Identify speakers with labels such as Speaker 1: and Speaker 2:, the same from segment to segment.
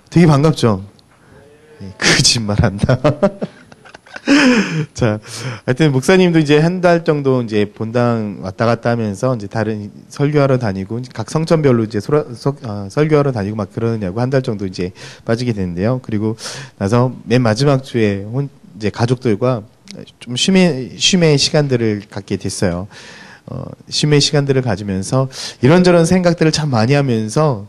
Speaker 1: 되게 반갑죠? 거짓말한다. 자, 하여튼 목사님도 이제 한 달 정도 이제 본당 왔다 갔다 하면서 이제 다른 설교하러 다니고 각 성전별로 이제 설교하러 다니고 막 그러느냐고 한 달 정도 이제 빠지게 됐는데요. 그리고 나서 맨 마지막 주에 이제 가족들과 좀 쉼의 시간들을 갖게 됐어요. 쉼의 시간들을 가지면서 이런저런 생각들을 참 많이 하면서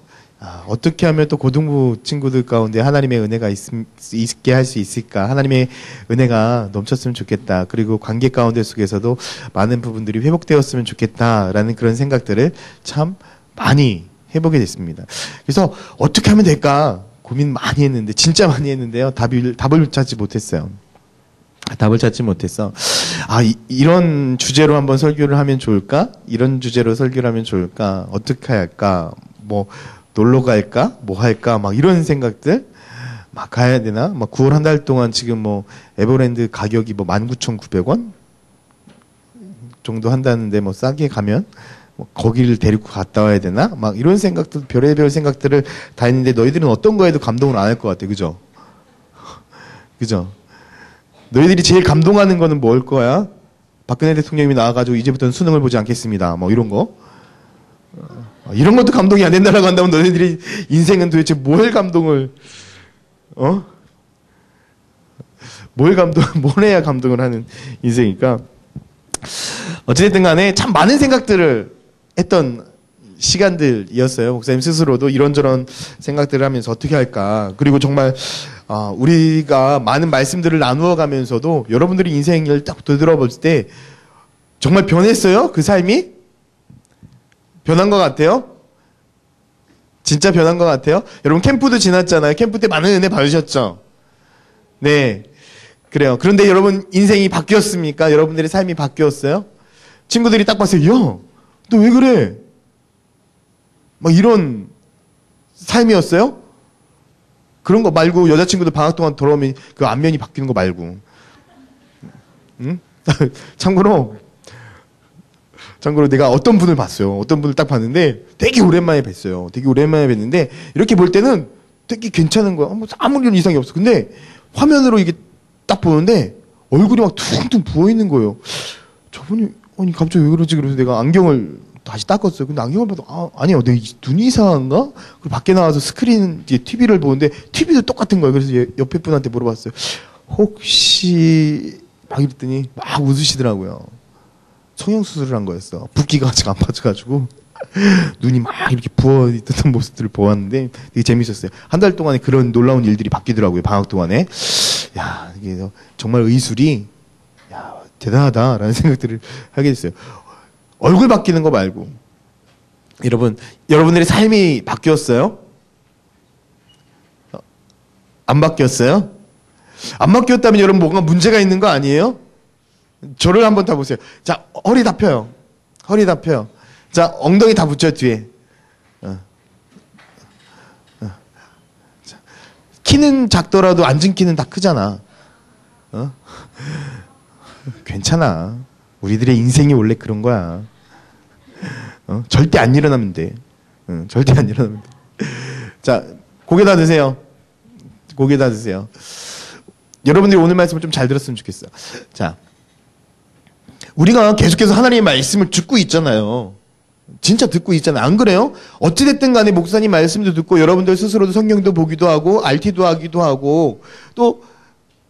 Speaker 1: 어떻게 하면 또 고등부 친구들 가운데 하나님의 은혜가 있게 할 수 있을까? 하나님의 은혜가 넘쳤으면 좋겠다. 그리고 관계 가운데 속에서도 많은 부분들이 회복되었으면 좋겠다라는 그런 생각들을 참 많이 해보게 됐습니다. 그래서 어떻게 하면 될까? 고민 많이 했는데, 진짜 많이 했는데요. 답을 찾지 못했어요. 답을 찾지 못해서 이런 주제로 한번 설교를 하면 좋을까? 이런 주제로 설교를 하면 좋을까? 어떻게 할까? 뭐 놀러 갈까? 뭐 할까? 막 이런 생각들 막 가야 되나? 막 9월 한 달 동안 지금 뭐 에버랜드 가격이 뭐 19,900원 정도 한다는데 뭐 싸게 가면 뭐 거기를 데리고 갔다 와야 되나? 막 이런 생각들 별의별 생각들을 다 했는데 너희들은 어떤 거에도 감동을 안 할 것 같아. 그죠? 그죠? 너희들이 제일 감동하는 거는 뭘 거야? 박근혜 대통령이 나와가지고 이제부터는 수능을 보지 않겠습니다. 뭐 이런 거. 이런 것도 감동이 안 된다라고 한다면 너희들이 인생은 도대체 뭘 감동을, 뭘 해야 감동을 하는 인생이니까. 어찌됐든 간에 참 많은 생각들을 했던 시간들이었어요. 목사님 스스로도 이런저런 생각들을 하면서 어떻게 할까. 그리고 정말, 우리가 많은 말씀들을 나누어 가면서도 여러분들이 인생을 딱 되돌아볼 때 정말 변했어요? 그 삶이? 변한 것 같아요? 진짜 변한 것 같아요? 여러분 캠프도 지났잖아요. 캠프 때 많은 은혜 받으셨죠? 네. 그래요. 그런데 여러분 인생이 바뀌었습니까? 여러분들의 삶이 바뀌었어요? 친구들이 딱 봤어요. 야, 너 왜 그래? 막 이런 삶이었어요? 그런 거 말고 여자친구들 방학 동안 돌아오면 그 안면이 바뀌는 거 말고. 응? 참고로 내가 어떤 분을 봤어요. 어떤 분을 딱 봤는데 되게 오랜만에 뵀어요. 되게 오랜만에 뵀는데 이렇게 볼 때는 되게 괜찮은 거야. 아무 이상이 없어. 근데 화면으로 이게 딱 보는데 얼굴이 막 퉁퉁 부어있는 거예요. 저분이 아니 갑자기 왜 그러지? 그래서 내가 안경을 다시 닦았어요. 근데 안경을 봐도 아니요. 내 눈이 이상한가? 그리고 밖에 나와서 스크린 뒤에 TV를 보는데 TV도 똑같은 거예요. 그래서 옆에 분한테 물어봤어요. 혹시 막 이랬더니 막 웃으시더라고요. 성형수술을 한 거였어. 붓기가 아직 안 빠져가지고 눈이 막 이렇게 부어있던 모습들을 보았는데 되게 재밌었어요. 한 달 동안에 그런 놀라운 일들이 바뀌더라고요. 방학 동안에. 야, 이게 정말 의술이 대단하다라는 생각들을 하게 됐어요. 얼굴 바뀌는 거 말고 여러분들의 삶이 바뀌었어요? 안 바뀌었어요? 안 바뀌었다면 여러분 뭔가 문제가 있는 거 아니에요? 저를 한번 다 보세요. 자, 허리 다 펴요. 허리 다 펴요. 자, 엉덩이 다 붙여 뒤에. 자, 키는 작더라도 앉은 키는 다 크잖아. 괜찮아. 우리들의 인생이 원래 그런 거야. 절대 안 일어나면 돼. 절대 안 일어나면 돼. 자, 고개다 드세요. 고개다 드세요. 여러분들이 오늘 말씀을 좀 잘 들었으면 좋겠어요. 자, 우리가 계속해서 하나님의 말씀을 듣고 있잖아요. 진짜 듣고 있잖아요. 안 그래요? 어찌됐든 간에 목사님 말씀도 듣고 여러분들 스스로도 성경도 보기도 하고 RT도 하기도 하고 또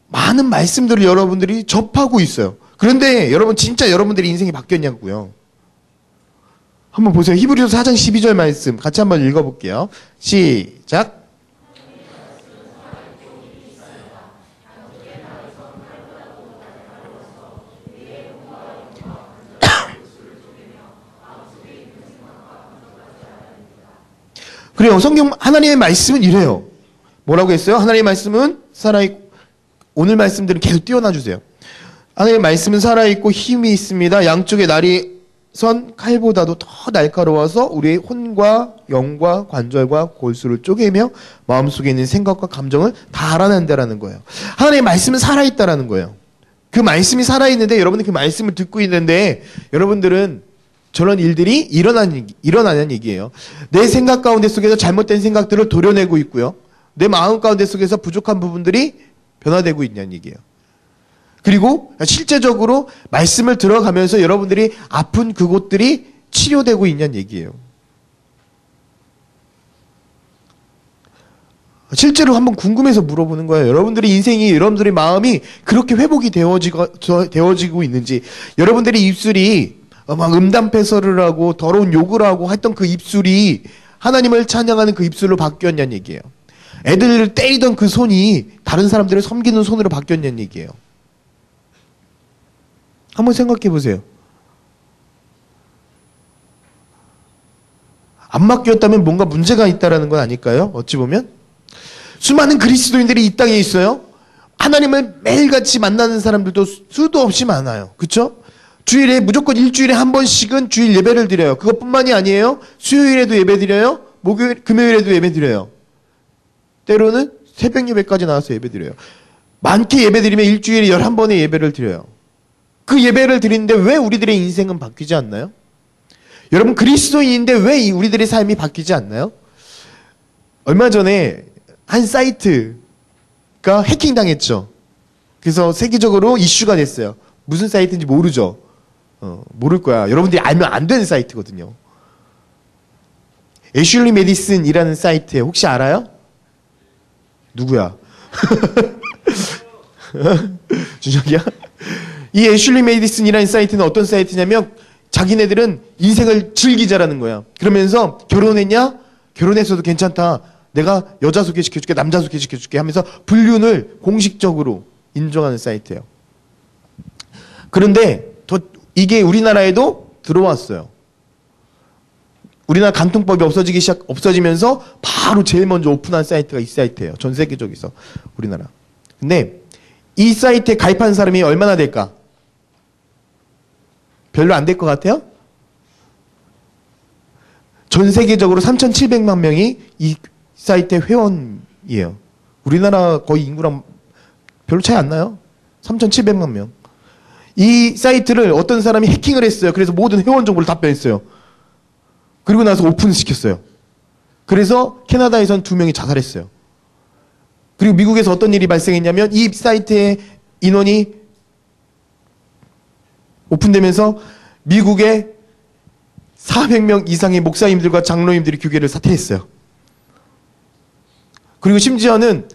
Speaker 1: 많은 말씀들을 여러분들이 접하고 있어요. 그런데 여러분 진짜 여러분들의 인생이 바뀌었냐고요. 한번 보세요. 히브리서 4장 12절 말씀 같이 한번 읽어볼게요. 시작. 그래요. 성경 하나님의 말씀은 이래요. 뭐라고 했어요? 하나님의 말씀은 살아있고 오늘 말씀들은 계속 띄워놔 주세요. 하나님의 말씀은 살아있고 힘이 있습니다. 양쪽에 날이 선 칼보다도 더 날카로워서 우리의 혼과 영과 관절과 골수를 쪼개며 마음속에 있는 생각과 감정을 다 알아낸다라는 거예요. 하나님의 말씀은 살아있다라는 거예요. 그 말씀이 살아있는데 여러분들 그 말씀을 듣고 있는데 여러분들은 저런 일들이 일어나는 얘기예요. 내 생각 가운데 속에서 잘못된 생각들을 도려내고 있고요. 내 마음 가운데 속에서 부족한 부분들이 변화되고 있냐는 얘기예요. 그리고 실제적으로 말씀을 들어가면서 여러분들이 아픈 그곳들이 치료되고 있냐는 얘기예요. 실제로 한번 궁금해서 물어보는 거예요. 여러분들의 인생이, 여러분들의 마음이 그렇게 회복이 되어지고 있는지, 여러분들의 입술이 막 음담패설을 하고 더러운 욕을 하고 했던 그 입술이 하나님을 찬양하는 그 입술로 바뀌었냐는 얘기예요. 애들을 때리던 그 손이 다른 사람들을 섬기는 손으로 바뀌었냐는 얘기예요. 한번 생각해 보세요. 안 바뀌었다면 뭔가 문제가 있다라는 건 아닐까요? 어찌 보면 수많은 그리스도인들이 이 땅에 있어요. 하나님을 매일같이 만나는 사람들도 수도 없이 많아요. 그렇죠? 주일에 무조건 일주일에 한 번씩은 주일 예배를 드려요. 그것뿐만이 아니에요. 수요일에도 예배 드려요. 목요일, 금요일에도 예배 드려요. 때로는 새벽 예배까지 나와서 예배 드려요. 많게 예배 드리면 일주일에 11번의 예배를 드려요. 그 예배를 드리는데 왜 우리들의 인생은 바뀌지 않나요? 여러분, 그리스도인인데 왜 우리들의 삶이 바뀌지 않나요? 얼마 전에 한 사이트가 해킹당했죠. 그래서 세계적으로 이슈가 됐어요. 무슨 사이트인지 모르죠. 모를 거야. 여러분들이 알면 안 되는 사이트거든요. 애슐리 메디슨이라는 사이트에 혹시 알아요? 누구야? 준혁이야? 이 애슐리 메디슨이라는 사이트는 어떤 사이트냐면 자기네들은 인생을 즐기자라는 거야. 그러면서 결혼했냐? 결혼했어도 괜찮다. 내가 여자 소개시켜줄게, 남자 소개시켜줄게 하면서 불륜을 공식적으로 인정하는 사이트예요. 그런데 이게 우리나라에도 들어왔어요. 우리나라 간통법이 없어지면서 바로 제일 먼저 오픈한 사이트가 이 사이트예요. 전 세계적에서 우리나라. 근데 이 사이트에 가입한 사람이 얼마나 될까? 별로 안 될 것 같아요? 전 세계적으로 3,700만 명이 이 사이트의 회원이에요. 우리나라 거의 인구랑 별로 차이 안 나요. 3,700만 명. 이 사이트를 어떤 사람이 해킹을 했어요. 그래서 모든 회원 정보를 다 뺐어요. 그리고 나서 오픈시켰어요. 그래서 캐나다에선 2명이 자살했어요. 그리고 미국에서 어떤 일이 발생했냐면 이 사이트의 인원이 오픈되면서 미국의 400명 이상의 목사님들과 장로님들이 교회를 사퇴했어요. 그리고 심지어는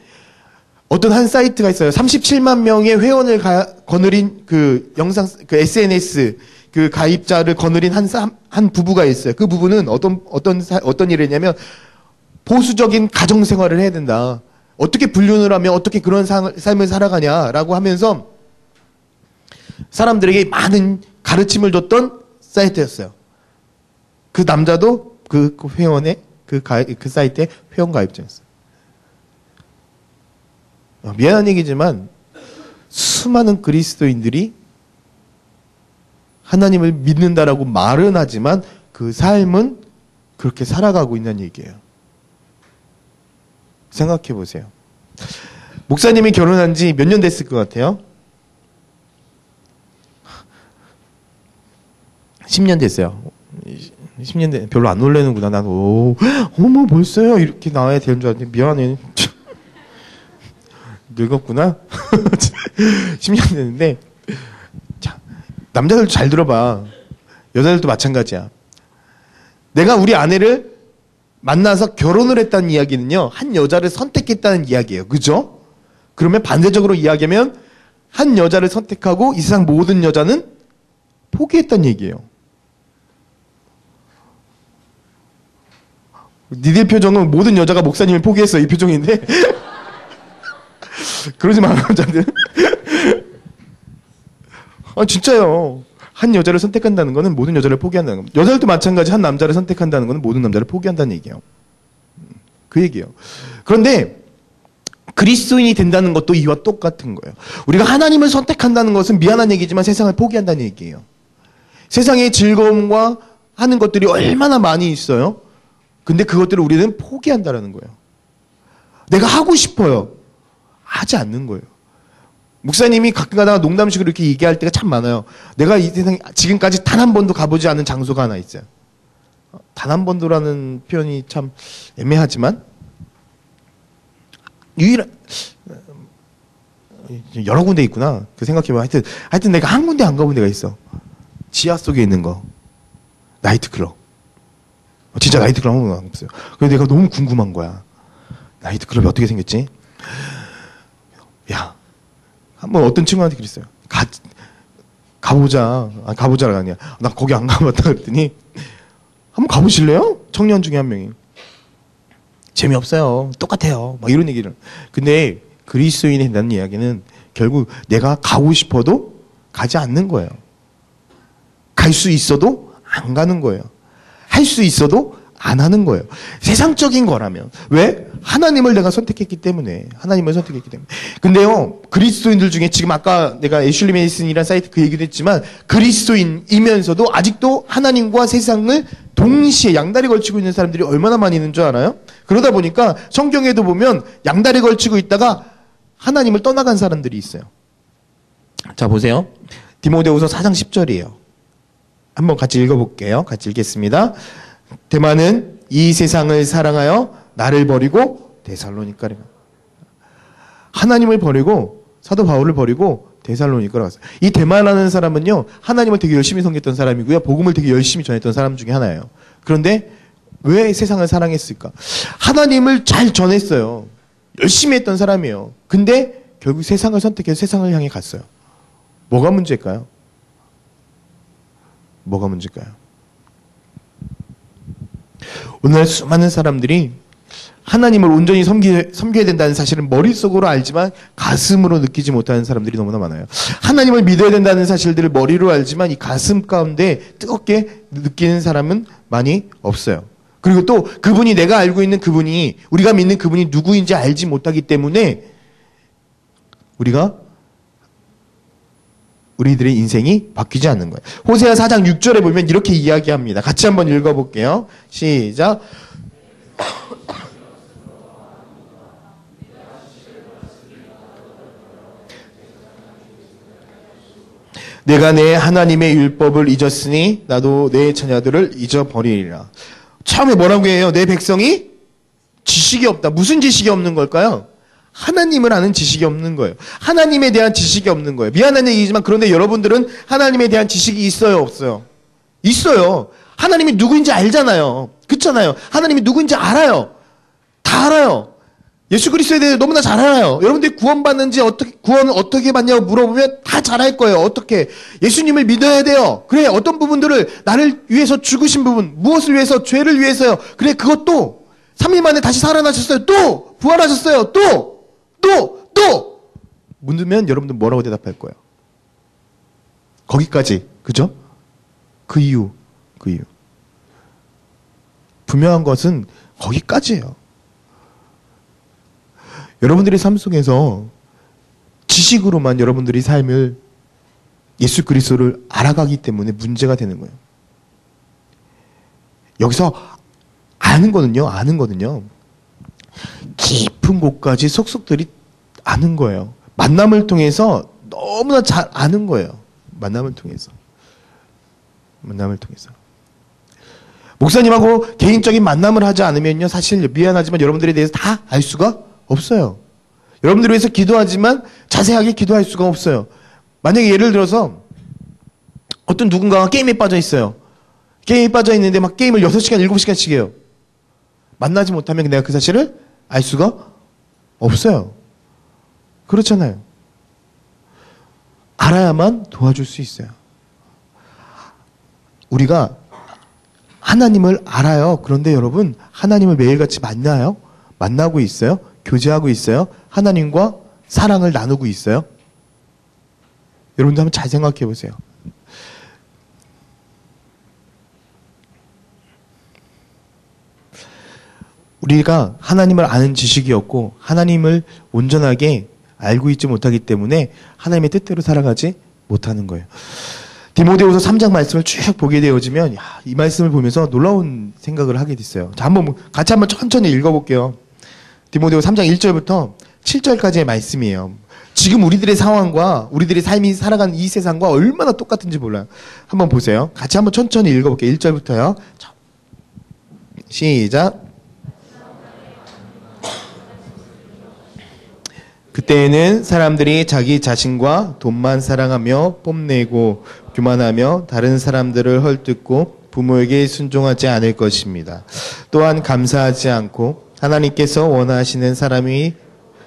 Speaker 1: 어떤 한 사이트가 있어요. 37만 명의 회원을 거느린 그 영상, 그 SNS 그 가입자를 거느린 한 부부가 있어요. 그 부부는 어떤 일을 했냐면 보수적인 가정 생활을 해야 된다. 어떻게 불륜을 하면 어떻게 그런 삶을 살아가냐라고 하면서 사람들에게 많은 가르침을 줬던 사이트였어요. 그 남자도 그 회원의 그 사이트의 회원 가입자였어요. 미안한 얘기지만 수많은 그리스도인들이 하나님을 믿는다라고 말은 하지만 그 삶은 그렇게 살아가고 있는 얘기예요. 생각해 보세요. 목사님이 결혼한 지 몇 년 됐을 것 같아요? 10년 됐어요. 10년 됐, 별로 안 놀래는구나. 난, 어머, 벌써요? 이렇게 나와야 되는 줄 알았는데, 미안해. 늙었구나? 10년 됐는데, 자, 남자들도 잘 들어봐. 여자들도 마찬가지야. 내가 우리 아내를 만나서 결혼을 했다는 이야기는요, 한 여자를 선택했다는 이야기예요. 그죠? 그러면 반대적으로 이야기하면, 한 여자를 선택하고 이 세상 모든 여자는 포기했다는 얘기예요. 니들 표정은 모든 여자가 목사님을 포기했어. 이 표정인데. 그러지 마, 남자들. 진짜요. 한 여자를 선택한다는 것은 모든 여자를 포기한다는 겁니다. 여자들도 마찬가지 한 남자를 선택한다는 것은 모든 남자를 포기한다는 얘기예요. 그 얘기예요. 그런데 그리스도인이 된다는 것도 이와 똑같은 거예요. 우리가 하나님을 선택한다는 것은 미안한 얘기지만 세상을 포기한다는 얘기예요. 세상의 즐거움과 하는 것들이 얼마나 많이 있어요. 근데 그것들을 우리는 포기한다는 거예요. 내가 하고 싶어요. 하지 않는 거예요. 목사님이 가끔 가다가 농담식으로 이렇게 얘기할 때가 참 많아요. 내가 이 세상에 지금까지 단 한 번도 가보지 않은 장소가 하나 있어요. 단 한 번도라는 표현이 참 애매하지만 유일한 여러 군데 있구나. 그 생각해보면 하여튼 내가 한 군데 안 가본 데가 있어. 지하 속에 있는 거. 나이트클럽. 진짜 나이트클럽 한 번도 없어요. 그래서 내가 너무 궁금한 거야. 나이트클럽이 어떻게 생겼지? 야, 한번 어떤 친구한테 그랬어요. 가보자. 가보자가 아니야. 나 거기 안 가봤다 그랬더니 한번 가보실래요? 청년 중에 한 명이. 재미없어요. 똑같아요. 막 이런 얘기를. 근데 그리스도인이 된다는 이야기는 결국 내가 가고 싶어도 가지 않는 거예요. 갈 수 있어도 안 가는 거예요. 할 수 있어도 안 하는 거예요. 세상적인 거라면. 왜? 하나님을 내가 선택했기 때문에. 하나님을 선택했기 때문에. 근데요, 그리스도인들 중에 지금 아까 내가 애슐리 메이슨이라는 사이트 그 얘기도 했지만 그리스도인이면서도 아직도 하나님과 세상을 동시에 양다리 걸치고 있는 사람들이 얼마나 많이 있는 줄 알아요? 그러다 보니까 성경에도 보면 양다리 걸치고 있다가 하나님을 떠나간 사람들이 있어요. 자, 보세요. 디모데후서 4장 10절이에요. 한번 같이 읽어볼게요. 같이 읽겠습니다. 데마는 이 세상을 사랑하여 나를 버리고 데살로니가로 하나님을 버리고 사도 바울을 버리고 데살로니가로 갔어요. 이 데마라는 사람은요, 하나님을 되게 열심히 섬겼던 사람이고요, 복음을 되게 열심히 전했던 사람 중에 하나예요. 그런데 왜 세상을 사랑했을까? 하나님을 잘 전했어요. 열심히 했던 사람이에요. 근데 결국 세상을 선택해서 세상을 향해 갔어요. 뭐가 문제일까요? 뭐가 문제일까요? 오늘 수많은 사람들이 하나님을 온전히 섬겨야 된다는 사실은 머릿속으로 알지만 가슴으로 느끼지 못하는 사람들이 너무나 많아요. 하나님을 믿어야 된다는 사실들을 머리로 알지만 이 가슴 가운데 뜨겁게 느끼는 사람은 많이 없어요. 그리고 또 그분이, 내가 알고 있는 그분이, 우리가 믿는 그분이 누구인지 알지 못하기 때문에 우리들의 인생이 바뀌지 않는 거예요. 호세아 4장 6절에 보면 이렇게 이야기합니다. 같이 한번 읽어볼게요. 시작. 내가 내 하나님의 율법을 잊었으니 나도 내 자녀들을 잊어버리리라. 처음에 뭐라고 해요? 내 백성이 지식이 없다. 무슨 지식이 없는 걸까요? 하나님을 아는 지식이 없는 거예요. 하나님에 대한 지식이 없는 거예요. 미안한 얘기지만 그런데 여러분들은 하나님에 대한 지식이 있어요, 없어요? 있어요. 하나님이 누구인지 알잖아요. 그렇잖아요. 하나님이 누구인지 알아요. 다 알아요. 예수 그리스도에 대해 너무나 잘 알아요. 여러분들이 구원받는지 구원을 어떻게 받냐고 물어보면 다 잘할 거예요. 어떻게? 예수님을 믿어야 돼요. 그래, 어떤 부분들을 나를 위해서 죽으신 부분, 무엇을 위해서? 죄를 위해서요. 그래, 그것도 3일 만에 다시 살아나셨어요. 또 부활하셨어요. 또 묻으면 여러분들 뭐라고 대답할 거예요? 거기까지, 그죠? 그 이유. 분명한 것은 거기까지예요. 여러분들의 삶 속에서 지식으로만 여러분들이 삶을, 예수 그리스도를 알아가기 때문에 문제가 되는 거예요. 여기서 아는 거는요. 깊은 곳까지 속속들이 아는 거예요. 만남을 통해서 너무나 잘 아는 거예요. 만남을 통해서. 목사님하고 개인적인 만남을 하지 않으면요, 사실 미안하지만 여러분들에 대해서 다 알 수가 없어요. 여러분들을 위해서 기도하지만 자세하게 기도할 수가 없어요. 만약에 예를 들어서 어떤 누군가가 게임에 빠져 있어요. 게임에 빠져 있는데 막 게임을 6시간, 7시간씩 해요. 만나지 못하면 내가 그 사실을 알 수가 없어요. 그렇잖아요. 알아야만 도와줄 수 있어요. 우리가 하나님을 알아요. 그런데 여러분, 하나님을 매일같이 만나요? 만나고 있어요? 교제하고 있어요? 하나님과 사랑을 나누고 있어요? 여러분들 한번 잘 생각해 보세요. 우리가 하나님을 아는 지식이 없고 하나님을 온전하게 알고 있지 못하기 때문에 하나님의 뜻대로 살아가지 못하는 거예요. 디모데후서 3장 말씀을 쭉 보게 되어지면 이 말씀을 보면서 놀라운 생각을 하게 됐어요. 자, 같이 한번 천천히 읽어볼게요. 디모데후서 3장 1절부터 7절까지의 말씀이에요. 지금 우리들의 상황과 우리들의 삶이 살아가는 이 세상과 얼마나 똑같은지 몰라요. 한번 보세요. 같이 한번 천천히 읽어볼게요. 1절부터요. 시작. 그때에는 사람들이 자기 자신과 돈만 사랑하며 뽐내고 교만하며 다른 사람들을 헐뜯고 부모에게 순종하지 않을 것입니다. 또한 감사하지 않고 하나님께서 원하시는 사람이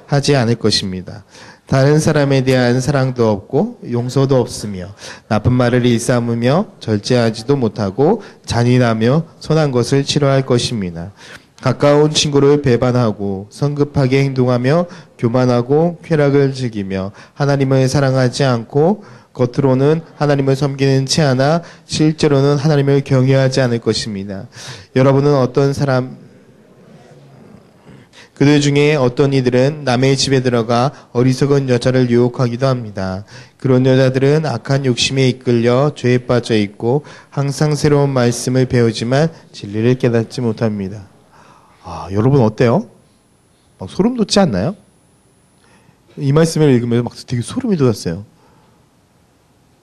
Speaker 1: 하지 않을 것입니다. 다른 사람에 대한 사랑도 없고 용서도 없으며 나쁜 말을 일삼으며 절제하지도 못하고 잔인하며 선한 것을 싫어할 것입니다. 가까운 친구를 배반하고 성급하게 행동하며 교만하고 쾌락을 즐기며 하나님을 사랑하지 않고 겉으로는 하나님을 섬기는 채 하나 실제로는 하나님을 경외하지 않을 것입니다. 여러분은 그들 중에 어떤 이들은 남의 집에 들어가 어리석은 여자를 유혹하기도 합니다. 그런 여자들은 악한 욕심에 이끌려 죄에 빠져 있고 항상 새로운 말씀을 배우지만 진리를 깨닫지 못합니다. 여러분 어때요? 막 소름 돋지 않나요? 이 말씀을 읽으면서 막 되게 소름이 돋았어요.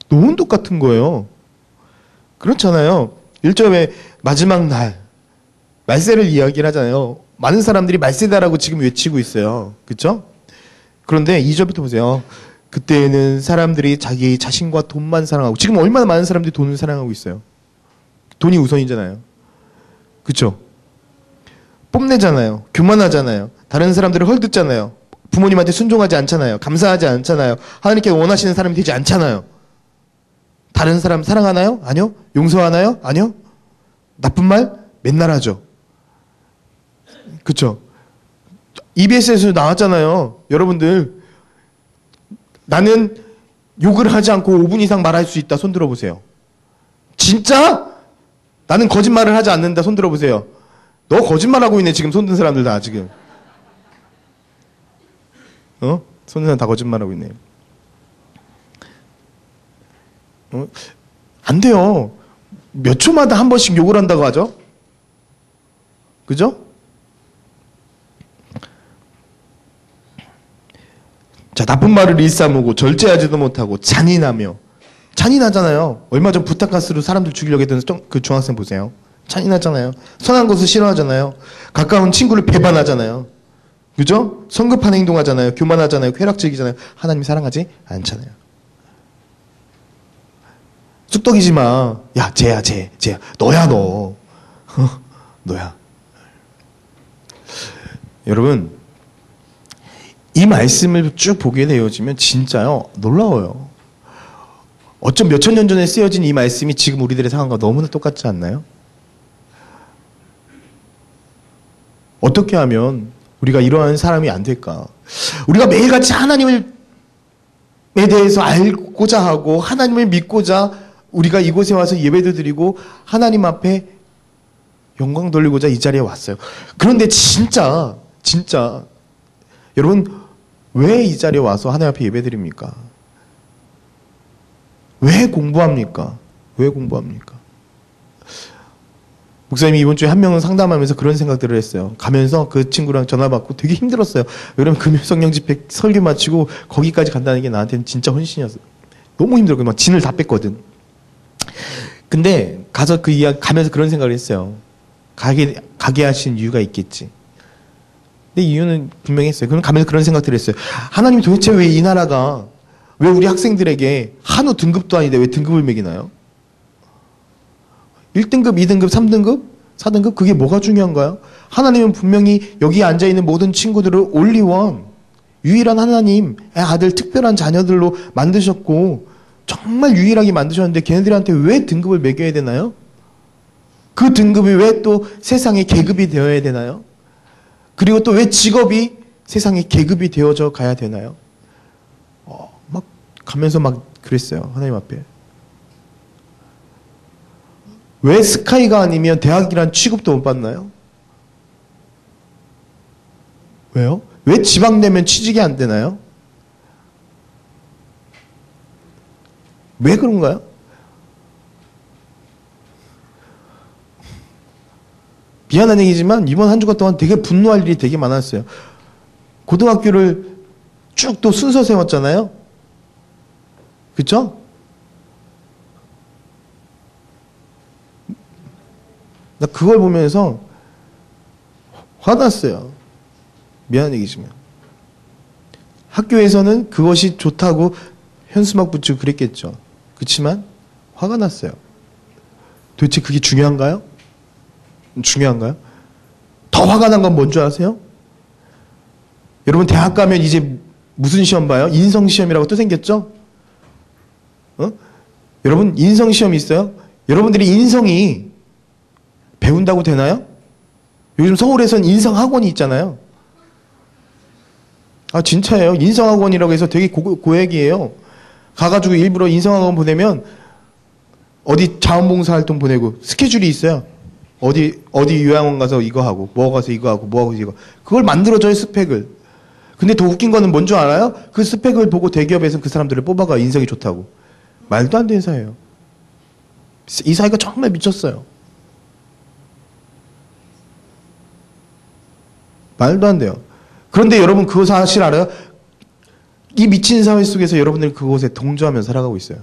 Speaker 1: 너무 똑같은 거예요. 그렇잖아요. 1절에 마지막 날 말세를 이야기를 하잖아요. 많은 사람들이 말세다라고 지금 외치고 있어요. 그렇죠? 그런데 2절부터 보세요. 그때에는 사람들이 자기 자신과 돈만 사랑하고, 지금 얼마나 많은 사람들이 돈을 사랑하고 있어요. 돈이 우선이잖아요. 그렇죠? 뽐내잖아요. 교만하잖아요. 다른 사람들을 헐뜯잖아요. 부모님한테 순종하지 않잖아요. 감사하지 않잖아요. 하나님께 원하시는 사람이 되지 않잖아요. 다른 사람 사랑하나요? 아니요. 용서하나요? 아니요. 나쁜 말 맨날 하죠. 그쵸? EBS에서 나왔잖아요. 여러분들, 나는 욕을 하지 않고 5분 이상 말할 수 있다. 손 들어보세요. 진짜? 나는 거짓말을 하지 않는다. 손 들어보세요. 너 거짓말하고 있네. 지금 손 든 사람들 다 지금. 손 든 사람 다 거짓말하고 있네. 안 돼요. 몇 초마다 한 번씩 욕을 한다고 하죠? 그죠? 자, 나쁜 말을 일삼고 절제하지도 못하고 잔인하잖아요. 얼마 전 부탁가스로 사람들 죽이려고 했던 그 중학생 보세요. 잔인하잖아요. 선한 것을 싫어하잖아요. 가까운 친구를 배반하잖아요. 그죠? 성급한 행동하잖아요. 교만하잖아요. 쾌락 즐기잖아요. 하나님 사랑하지 않잖아요. 쑥덕이지 마. 야, 쟤야. 너야, 너. 너야. 여러분, 이 말씀을 쭉 보게 되어지면 진짜요, 놀라워요. 어쩜 몇천 년 전에 쓰여진 이 말씀이 지금 우리들의 상황과 너무나 똑같지 않나요? 어떻게 하면 우리가 이러한 사람이 안 될까? 우리가 매일같이 하나님에 대해서 알고자 하고 하나님을 믿고자 우리가 이곳에 와서 예배도 드리고 하나님 앞에 영광 돌리고자 이 자리에 왔어요. 그런데 진짜 여러분, 왜 이 자리에 와서 하나님 앞에 예배 드립니까? 왜 공부합니까? 목사님이 이번 주에 한 명은 상담하면서 그런 생각들을 했어요. 가면서 그 친구랑 전화 받고 되게 힘들었어요. 왜냐면 금요 성령 집회 설교 마치고 거기까지 간다는 게 나한테는 진짜 헌신이었어요. 너무 힘들었고 막 진을 다 뺐거든. 근데 가서 그 이야기 가면서 그런 생각을 했어요. 가게 하신 이유가 있겠지. 근데 이유는 분명히 했어요. 그럼 가면서 그런 생각들을 했어요. 하나님이 도대체 왜 이 나라가, 왜 우리 학생들에게 한우 등급도 아닌데 왜 등급을 매기나요? 1등급, 2등급, 3등급, 4등급? 그게 뭐가 중요한가요? 하나님은 분명히 여기 앉아있는 모든 친구들을 올리원, 유일한 하나님의 아들, 특별한 자녀들로 만드셨고 정말 유일하게 만드셨는데 걔네들한테 왜 등급을 매겨야 되나요? 그 등급이 왜 또 세상의 계급이 되어야 되나요? 그리고 또 왜 직업이 세상의 계급이 되어져 가야 되나요? 막 가면서 막 그랬어요. 하나님 앞에. 왜 스카이가 아니면 대학이란 취급도 못 받나요? 왜요? 왜 지방 내면 취직이 안 되나요? 왜 그런가요? 미안한 얘기지만 이번 한 주간 동안 되게 분노할 일이 되게 많았어요. 고등학교를 쭉 또 순서 세웠잖아요. 그쵸? 나 그걸 보면서 화났어요. 미안한 얘기지만. 학교에서는 그것이 좋다고 현수막 붙이고 그랬겠죠. 그렇지만 화가 났어요. 도대체 그게 중요한가요? 중요한가요? 더 화가 난 건 뭔지 아세요? 여러분 대학 가면 이제 무슨 시험 봐요? 인성시험이라고 또 생겼죠? 여러분 인성시험이 있어요? 여러분들이 인성이 배운다고 되나요? 요즘 서울에선 인성학원이 있잖아요. 아 진짜예요. 인성학원이라고 해서 되게 고액이에요. 가가지고 일부러 인성학원 보내면 어디 자원봉사활동 보내고 스케줄이 있어요. 어디 요양원 가서 이거 하고 뭐 가서 이거 하고 뭐 하고 이거 그걸 만들어줘요 스펙을. 근데 더 웃긴 거는 뭔 줄 알아요? 그 스펙을 보고 대기업에서 그 사람들을 뽑아가 인성이 좋다고. 말도 안 되는 사회예요. 이 사회가 정말 미쳤어요. 말도 안 돼요. 그런데 여러분 그거 사실 알아요? 이 미친 사회 속에서 여러분들은 그곳에 동조하면서 살아가고 있어요.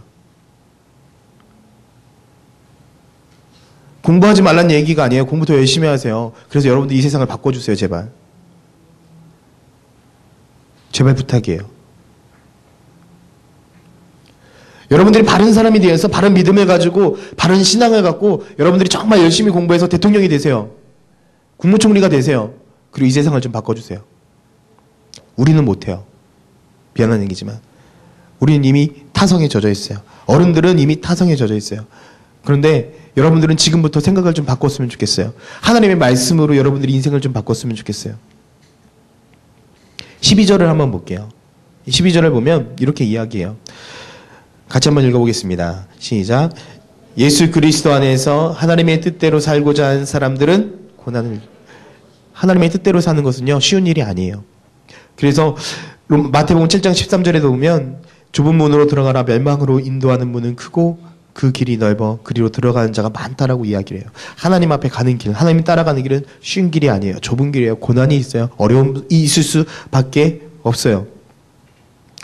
Speaker 1: 공부하지 말란 얘기가 아니에요. 공부 더 열심히 하세요. 그래서 여러분들 이 세상을 바꿔주세요. 제발. 제발 부탁이에요. 여러분들이 바른 사람이 되어서 바른 믿음을 가지고 바른 신앙을 갖고 여러분들이 정말 열심히 공부해서 대통령이 되세요. 국무총리가 되세요. 그리고 이 세상을 좀 바꿔주세요. 우리는 못해요. 미안한 얘기지만 우리는 이미 타성에 젖어 있어요. 어른들은 이미 타성에 젖어 있어요. 그런데 여러분들은 지금부터 생각을 좀 바꿨으면 좋겠어요. 하나님의 말씀으로 여러분들이 인생을 좀 바꿨으면 좋겠어요. 12절을 한번 볼게요. 12절을 보면 이렇게 이야기해요. 같이 한번 읽어보겠습니다. 시작. 예수 그리스도 안에서 하나님의 뜻대로 살고자 하는 사람들은 고난을 하나님의 뜻대로 사는 것은요 쉬운 일이 아니에요. 그래서 마태복음 7장 13절에도 보면 좁은 문으로 들어가라 멸망으로 인도하는 문은 크고 그 길이 넓어 그리로 들어가는 자가 많다라고 이야기를 해요. 하나님 앞에 가는 길, 하나님 따라가는 길은 쉬운 길이 아니에요. 좁은 길이에요. 고난이 있어요. 어려움이 있을 수밖에 없어요.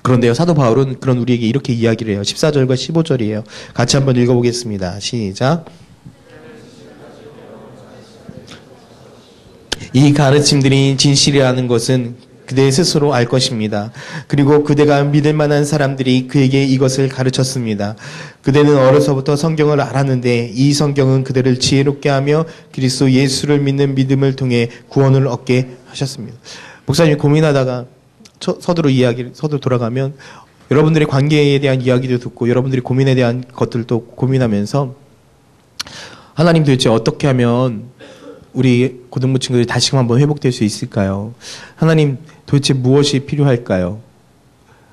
Speaker 1: 그런데요, 사도 바울은 그런 우리에게 이렇게 이야기를 해요. 14절과 15절이에요. 같이 한번 읽어보겠습니다. 시작. 이 가르침들이 진실이라는 것은 그대 스스로 알 것입니다. 그리고 그대가 믿을 만한 사람들이 그에게 이것을 가르쳤습니다. 그대는 어려서부터 성경을 알았는데 이 성경은 그대를 지혜롭게 하며 그리스도 예수를 믿는 믿음을 통해 구원을 얻게 하셨습니다. 목사님이 고민하다가 서두로 돌아가면 여러분들의 관계에 대한 이야기도 듣고 여러분들의 고민에 대한 것들도 고민하면서 하나님 도대체 어떻게 하면 우리 고등부 친구들이 다시금 한번 회복될 수 있을까요? 하나님 도대체 무엇이 필요할까요?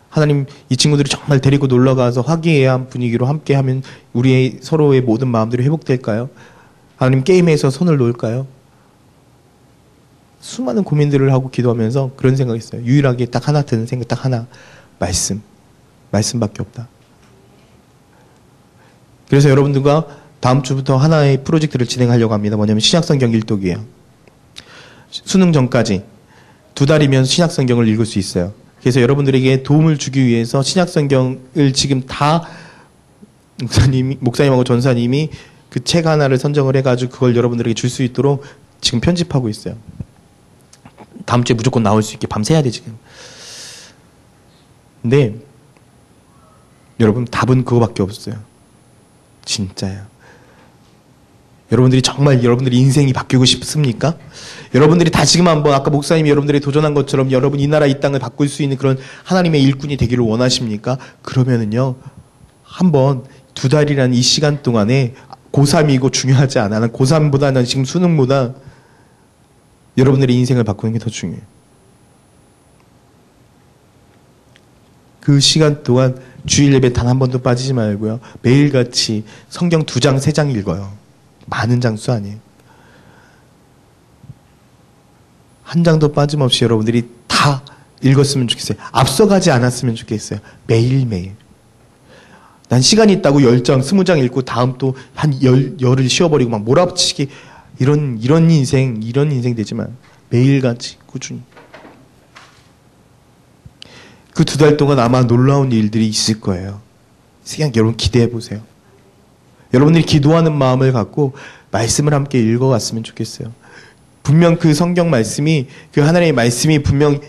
Speaker 1: 하나님 이 친구들이 정말 데리고 놀러가서 화기애애한 분위기로 함께하면 우리의 서로의 모든 마음들이 회복될까요? 하나님 게임에서 손을 놓을까요? 수많은 고민들을 하고 기도하면서 그런 생각했어요. 유일하게 딱 하나 드는 생각 딱 하나. 말씀밖에 없다. 그래서 여러분들과 다음 주부터 하나의 프로젝트를 진행하려고 합니다. 뭐냐면 신약성경 일독이에요. 수능 전까지 2달이면 신약성경을 읽을 수 있어요. 그래서 여러분들에게 도움을 주기 위해서 신약성경을 지금 다 목사님하고 전사님이 그 책 하나를 선정을 해가지고 그걸 여러분들에게 줄 수 있도록 지금 편집하고 있어요. 다음 주에 무조건 나올 수 있게 밤새야 돼 지금. 근데 여러분 답은 그거밖에 없어요. 진짜요. 여러분들이 정말 여러분들의 인생이 바뀌고 싶습니까? 여러분들이 다시금 한번 아까 목사님이 여러분들이 도전한 것처럼 여러분 이 나라 이 땅을 바꿀 수 있는 그런 하나님의 일꾼이 되기를 원하십니까? 그러면은요 한번 2달이라는 이 시간 동안에 고3이고 중요하지 않아. 난 고3보다는 지금 수능보다 여러분들의 인생을 바꾸는 게 더 중요해요. 그 시간 동안 주일 예배 단 한 번도 빠지지 말고요. 매일같이 성경 2장, 3장 읽어요. 많은 장수 아니에요. 한 장도 빠짐없이 여러분들이 다 읽었으면 좋겠어요. 앞서가지 않았으면 좋겠어요. 매일매일. 난 시간이 있다고 10장, 20장 읽고 다음 또 한 열을 쉬어버리고 막 몰아붙이기 이런 인생 되지만 매일같이 꾸준히. 그 2달 동안 아마 놀라운 일들이 있을 거예요. 그냥 여러분 기대해 보세요. 여러분들이 기도하는 마음을 갖고 말씀을 함께 읽어갔으면 좋겠어요. 분명 그 성경 말씀이, 그 하나님의 말씀이 분명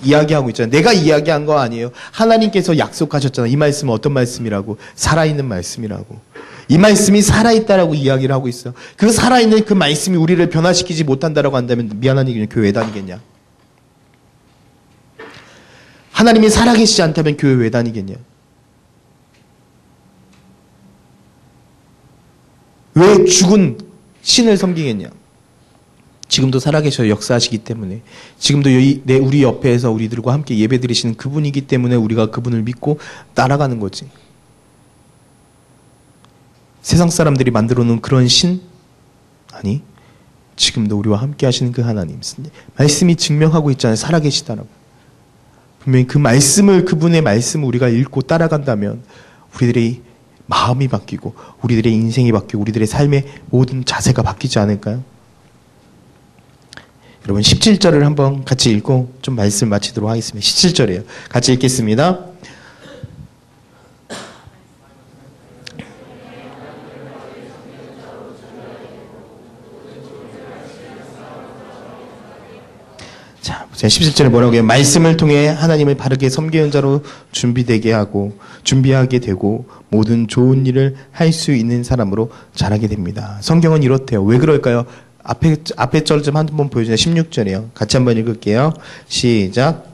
Speaker 1: 이야기하고 있잖아요. 내가 이야기한 거 아니에요. 하나님께서 약속하셨잖아요. 이 말씀은 어떤 말씀이라고? 살아있는 말씀이라고. 이 말씀이 살아있다라고 이야기를 하고 있어. 그 살아있는 그 말씀이 우리를 변화시키지 못한다라고 한다면 미안한 얘기는 교회 왜 다니겠냐? 하나님이 살아계시지 않다면 교회 왜 다니겠냐? 왜 죽은 신을 섬기겠냐? 지금도 살아계셔 역사하시기 때문에, 지금도 우리 옆에서 우리들과 함께 예배드리시는 그분이기 때문에 우리가 그분을 믿고 따라가는 거지. 세상 사람들이 만들어 놓은 그런 신? 아니, 지금도 우리와 함께 하시는 그 하나님, 말씀이 증명하고 있잖아요. 살아계시다라고. 분명히 그 말씀을, 그분의 말씀을 우리가 읽고 따라간다면 우리들의 마음이 바뀌고 우리들의 인생이 바뀌고 우리들의 삶의 모든 자세가 바뀌지 않을까요? 여러분 17절을 한번 같이 읽고 좀 말씀 마치도록 하겠습니다. 17절이에요. 같이 읽겠습니다. 자, 17절에 뭐라고 해요? 말씀을 통해 하나님을 바르게 섬기는 자로 준비하게 되고 모든 좋은 일을 할 수 있는 사람으로 자라게 됩니다. 성경은 이렇대요. 왜 그럴까요? 앞에 절 좀 한번 보여주세요. 16절이에요. 같이 한번 읽을게요. 시작.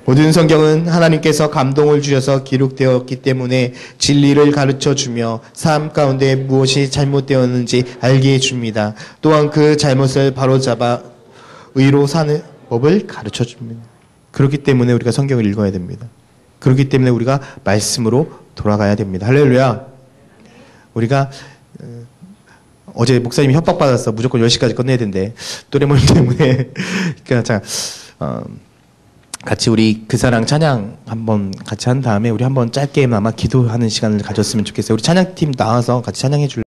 Speaker 1: 모든 성경은 하나님께서 감동을 주셔서 기록되었기 때문에 진리를 가르쳐주며 삶 가운데 무엇이 잘못되었는지 알게 해줍니다. 또한 그 잘못을 바로잡아 의로 사는 법을 가르쳐줍니다. 그렇기 때문에 우리가 성경을 읽어야 됩니다. 그렇기 때문에 우리가 말씀으로 돌아가야 됩니다. 할렐루야. 우리가 어제 목사님이 협박받았어. 무조건 10시까지 끝내야 된대. 또래모임 때문에. 그러니까 자, 같이 우리 그 사랑 찬양 한번 같이 한 다음에 우리 한번 짧게나마 기도하는 시간을 가졌으면 좋겠어요. 우리 찬양팀 나와서 같이 찬양해 줄래요?